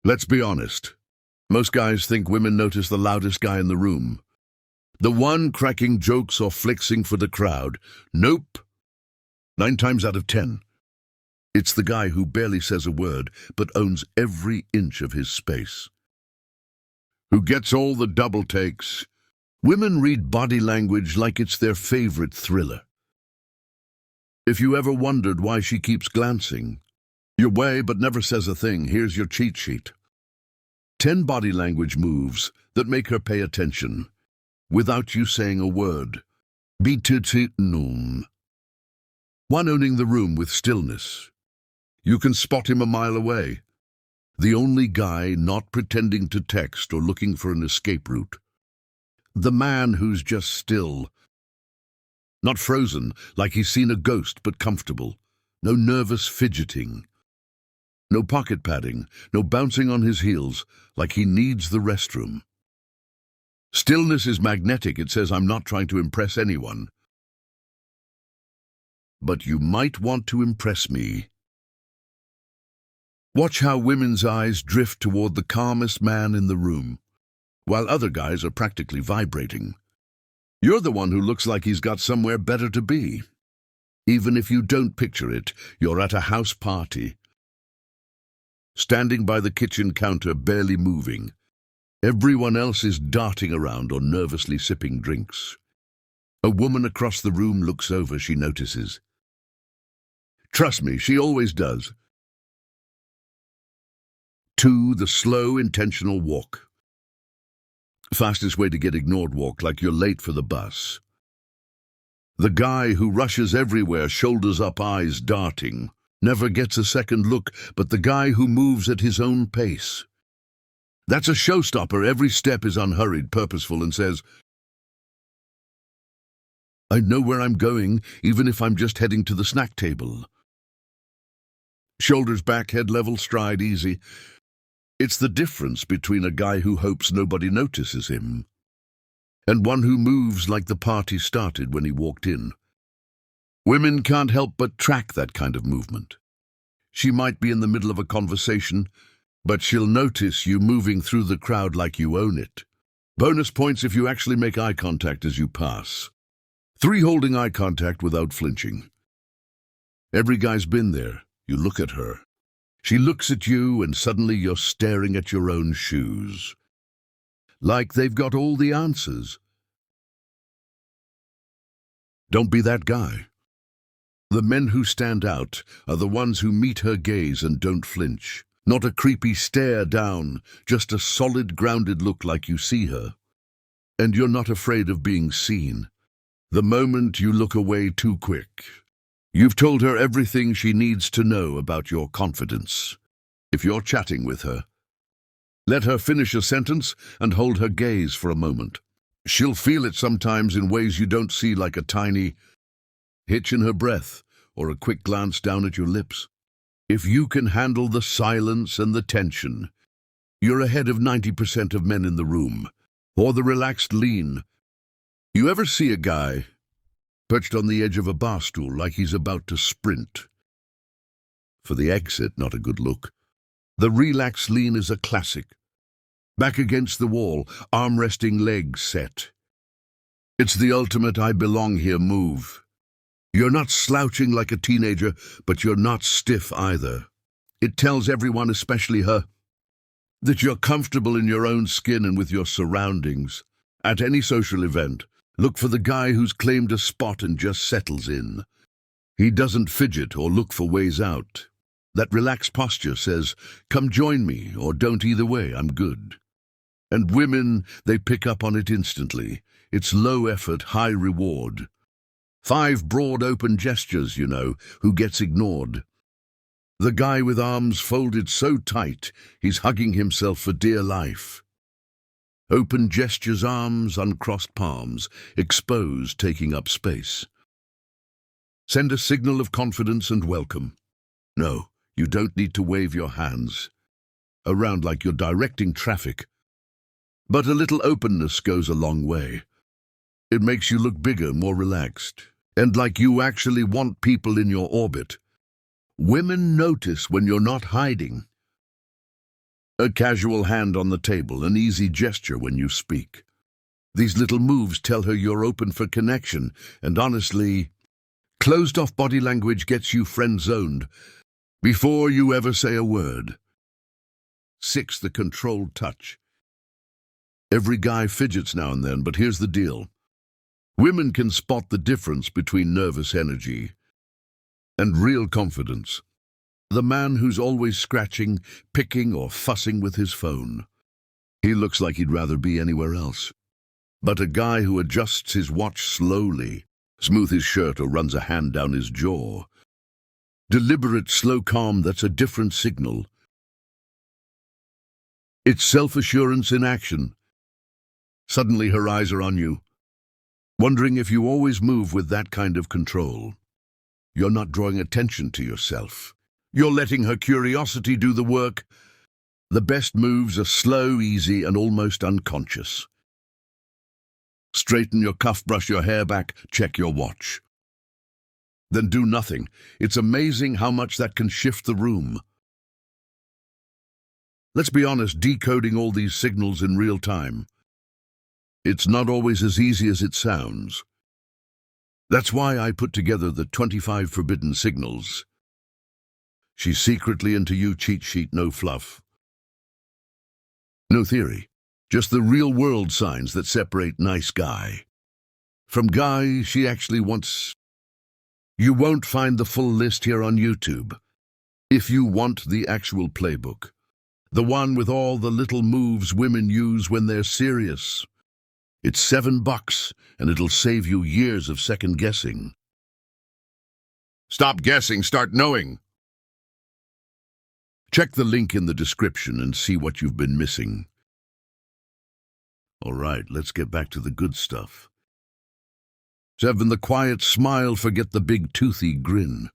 Let's be honest. Most guys think women notice the loudest guy in the room. The one cracking jokes or flexing for the crowd. Nope. 9 times out of 10. It's the guy who barely says a word, but owns every inch of his space. Who gets all the double takes. Women read body language like it's their favorite thriller. If you ever wondered why she keeps glancing your way but never says a thing, here's your cheat sheet. 10 body language moves that make her pay attention without you saying a word. One, owning the room with stillness. You can spot him a mile away. The only guy not pretending to text or looking for an escape route. The man who's just still. Not frozen, like he's seen a ghost, but comfortable. No nervous fidgeting. No pocket padding, no bouncing on his heels, like he needs the restroom. Stillness is magnetic. It says, I'm not trying to impress anyone. But you might want to impress me. Watch how women's eyes drift toward the calmest man in the room, while other guys are practically vibrating. You're the one who looks like he's got somewhere better to be. Even if you don't picture it, you're at a house party. Standing by the kitchen counter, barely moving. Everyone else is darting around or nervously sipping drinks. A woman across the room looks over. She notices. Trust me, she always does. 2, the slow, intentional walk. Fastest way to get ignored walk, like you're late for the bus. The guy who rushes everywhere, shoulders up, eyes darting. Never gets a second look, but the guy who moves at his own pace. That's a showstopper. Every step is unhurried, purposeful, and says, I know where I'm going, even if I'm just heading to the snack table. Shoulders back, head level, stride easy. It's the difference between a guy who hopes nobody notices him and one who moves like the party started when he walked in. Women can't help but track that kind of movement. She might be in the middle of a conversation, but she'll notice you moving through the crowd like you own it. Bonus points if you actually make eye contact as you pass. 3, holding eye contact without flinching. Every guy's been there. You look at her. She looks at you, and suddenly you're staring at your own shoes. Like they've got all the answers. Don't be that guy. The men who stand out are the ones who meet her gaze and don't flinch. Not a creepy stare down, just a solid, grounded look like you see her. And you're not afraid of being seen. The moment you look away too quick, you've told her everything she needs to know about your confidence. If you're chatting with her, let her finish a sentence and hold her gaze for a moment. She'll feel it sometimes in ways you don't see, like a tiny hitch in her breath or a quick glance down at your lips. If you can handle the silence and the tension, you're ahead of 90% of men in the room. Or the relaxed lean. You ever see a guy perched on the edge of a bar stool like he's about to sprint for the exit? Not a good look. The relaxed lean is a classic. Back against the wall, arm resting, legs set. It's the ultimate I belong here move. You're not slouching like a teenager, but you're not stiff either. It tells everyone, especially her, that you're comfortable in your own skin and with your surroundings. At any social event, look for the guy who's claimed a spot and just settles in. He doesn't fidget or look for ways out. That relaxed posture says, come join me, or don't. Either way, I'm good. And women, they pick up on it instantly. It's low effort, high reward. 5 broad open gestures, you know, who gets ignored. The guy with arms folded so tight, he's hugging himself for dear life. Open gestures, arms, uncrossed palms, exposed, taking up space. Send a signal of confidence and welcome. No, you don't need to wave your hands around like you're directing traffic. But a little openness goes a long way. It makes you look bigger, more relaxed, and like you actually want people in your orbit. Women notice when you're not hiding. A casual hand on the table, an easy gesture when you speak. These little moves tell her you're open for connection, and honestly, closed-off body language gets you friend-zoned before you ever say a word. 6. The controlled touch. Every guy fidgets now and then, but here's the deal. Women can spot the difference between nervous energy and real confidence. The man who's always scratching, picking, or fussing with his phone. He looks like he'd rather be anywhere else. But a guy who adjusts his watch slowly, smooths his shirt, or runs a hand down his jaw. Deliberate, slow calm, that's a different signal. It's self-assurance in action. Suddenly her eyes are on you, wondering if you always move with that kind of control. You're not drawing attention to yourself. You're letting her curiosity do the work. The best moves are slow, easy, and almost unconscious. Straighten your cuff, brush your hair back, check your watch. Then do nothing. It's amazing how much that can shift the room. Let's be honest, decoding all these signals in real time, it's not always as easy as it sounds. That's why I put together the 25 forbidden signals. She's secretly into you cheat sheet, no fluff. No theory, just the real-world signs that separate nice guy from guy she actually wants. You won't find the full list here on YouTube. If you want the actual playbook, the one with all the little moves women use when they're serious, it's $7 and it'll save you years of second guessing. Stop guessing, start knowing. Check the link in the description and see what you've been missing. All right, let's get back to the good stuff. 7. The quiet smile, forget the big toothy grin.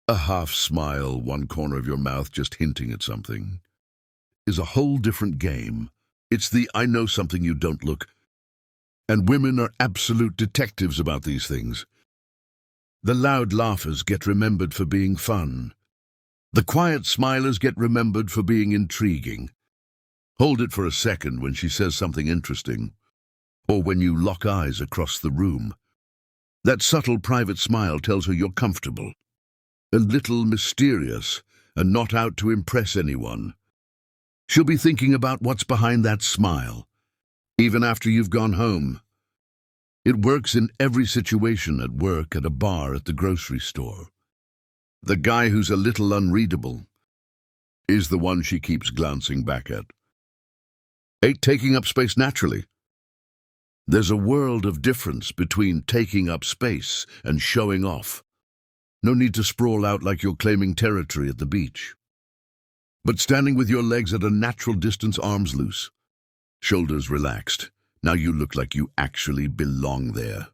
A half smile, one corner of your mouth just hinting at something, is a whole different game. It's the I know something you don't look. And women are absolute detectives about these things. The loud laughers get remembered for being fun. The quiet smilers get remembered for being intriguing. Hold it for a second when she says something interesting, or when you lock eyes across the room. That subtle private smile tells her you're comfortable, a little mysterious, and not out to impress anyone. She'll be thinking about what's behind that smile, even after you've gone home. It works in every situation, at work, at a bar, at the grocery store. The guy who's a little unreadable is the one she keeps glancing back at. 8. Taking up space naturally. There's a world of difference between taking up space and showing off. No need to sprawl out like you're claiming territory at the beach, but standing with your legs at a natural distance, arms loose, shoulders relaxed. Now you look like you actually belong there.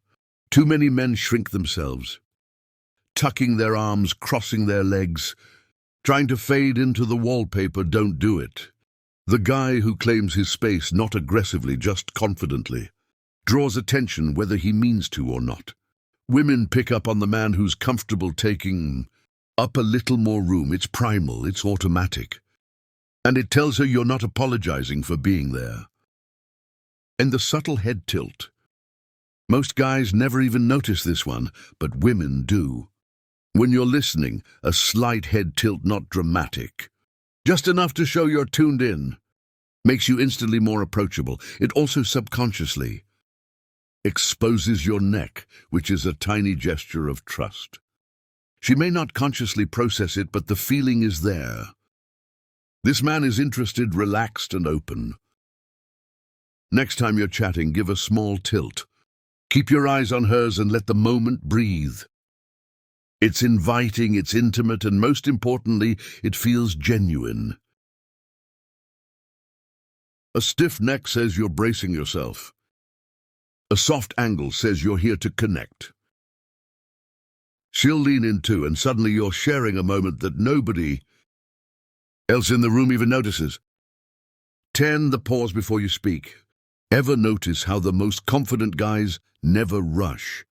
Too many men shrink themselves, tucking their arms, crossing their legs, trying to fade into the wallpaper. Don't do it. The guy who claims his space, not aggressively, just confidently, draws attention whether he means to or not. Women pick up on the man who's comfortable taking up a little more room. It's primal, it's automatic. And it tells her you're not apologizing for being there. And the subtle head tilt. Most guys never even notice this one, but women do. When you're listening, a slight head tilt, not dramatic, just enough to show you're tuned in, makes you instantly more approachable. It also subconsciously exposes your neck, which is a tiny gesture of trust. She may not consciously process it, but the feeling is there. This man is interested, relaxed, and open. Next time you're chatting, give a small tilt. Keep your eyes on hers and let the moment breathe. It's inviting, it's intimate, and most importantly, it feels genuine. A stiff neck says you're bracing yourself. A soft angle says you're here to connect. She'll lean in too, and suddenly you're sharing a moment that nobody else in the room even notices. 10. The pause before you speak. Ever notice how the most confident guys never rush?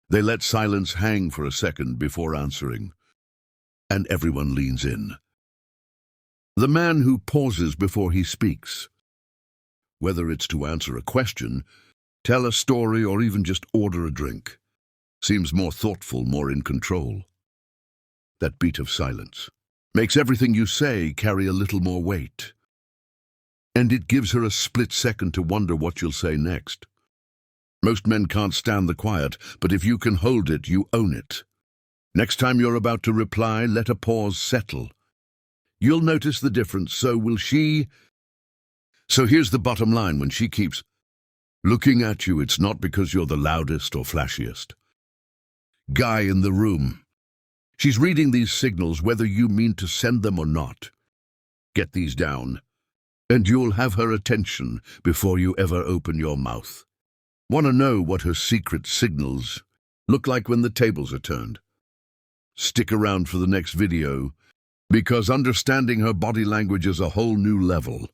They let silence hang for a second before answering, and everyone leans in. The man who pauses before he speaks. Whether it's to answer a question, tell a story, or even just order a drink. Seems more thoughtful, more in control. That beat of silence makes everything you say carry a little more weight. And it gives her a split second to wonder what you'll say next. Most men can't stand the quiet, but if you can hold it, you own it. Next time you're about to reply, let a pause settle. You'll notice the difference, so will she. So here's the bottom line: when she keeps looking at you, it's not because you're the loudest or flashiest guy in the room. She's reading these signals, whether you mean to send them or not. Get these down, and you'll have her attention before you ever open your mouth. Want to know what her secret signals look like when the tables are turned? Stick around for the next video, because understanding her body language is a whole new level.